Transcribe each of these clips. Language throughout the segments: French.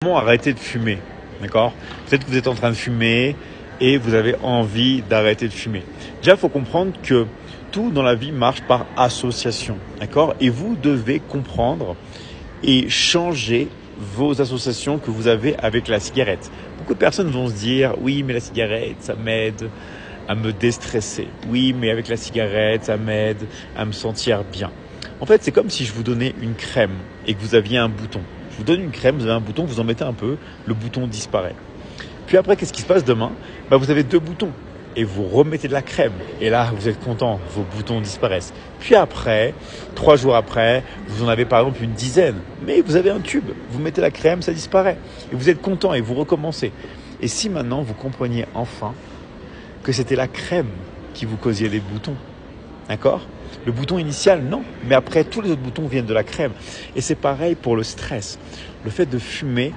Comment arrêter de fumer, d'accord? Peut-être que vous êtes en train de fumer et vous avez envie d'arrêter de fumer. Déjà, il faut comprendre que tout dans la vie marche par association, d'accord? Et vous devez comprendre et changer vos associations que vous avez avec la cigarette. Beaucoup de personnes vont se dire, oui, mais la cigarette, ça m'aide à me déstresser. Oui, mais avec la cigarette, ça m'aide à me sentir bien. En fait, c'est comme si je vous donnais une crème et que vous aviez un bouton. Je vous donne une crème, vous avez un bouton, vous en mettez un peu, le bouton disparaît. Puis après, qu'est-ce qui se passe demain? Vous avez deux boutons et vous remettez de la crème. Et là, vous êtes content, vos boutons disparaissent. Puis après, 3 jours après, vous en avez par exemple une dizaine. Mais vous avez un tube, vous mettez la crème, ça disparaît. Et vous êtes content et vous recommencez. Et si maintenant, vous compreniez enfin que c'était la crème qui vous causait les boutons, d'accord? Le bouton initial, non. Mais après, tous les autres boutons viennent de la crème. Et c'est pareil pour le stress. Le fait de fumer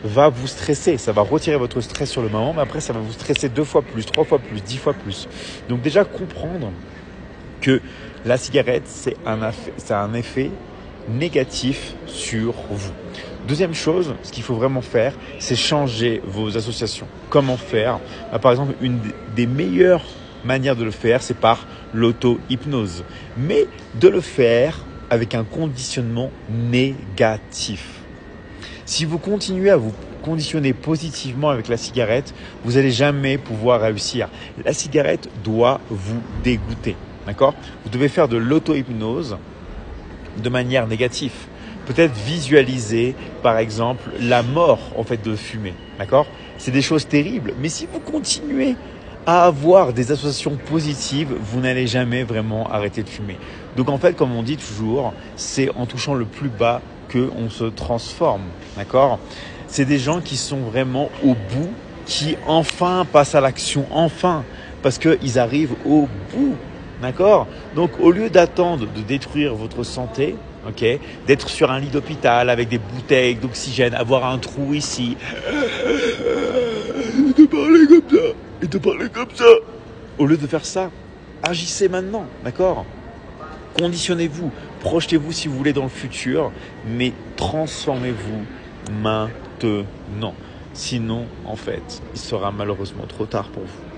va vous stresser. Ça va retirer votre stress sur le moment, mais après, ça va vous stresser 2 fois plus, 3 fois plus, 10 fois plus. Donc déjà, comprendre que la cigarette, ça a un effet négatif sur vous. Deuxième chose, ce qu'il faut vraiment faire, c'est changer vos associations. Comment faire? Par exemple, une des meilleures manières de le faire, c'est par l'auto-hypnose. Mais de le faire avec un conditionnement négatif. Si vous continuez à vous conditionner positivement avec la cigarette, vous n'allez jamais pouvoir réussir. La cigarette doit vous dégoûter. D'accord? Vous devez faire de l'auto-hypnose de manière négative. Peut-être visualiser, par exemple, la mort en fait de fumer. D'accord? C'est des choses terribles. Mais si vous continuez à avoir des associations positives, vous n'allez jamais vraiment arrêter de fumer. Donc en fait, comme on dit toujours, c'est en touchant le plus bas qu'on se transforme. D'accord? C'est des gens qui sont vraiment au bout, qui enfin passent à l'action, enfin, parce qu'ils arrivent au bout. D'accord? Donc au lieu d'attendre de détruire votre santé, d'être sur un lit d'hôpital avec des bouteilles d'oxygène, avoir un trou ici, et de parler comme ça. Au lieu de faire ça, agissez maintenant, d'accord? Conditionnez-vous, projetez-vous si vous voulez dans le futur, mais transformez-vous maintenant. Sinon, en fait, il sera malheureusement trop tard pour vous.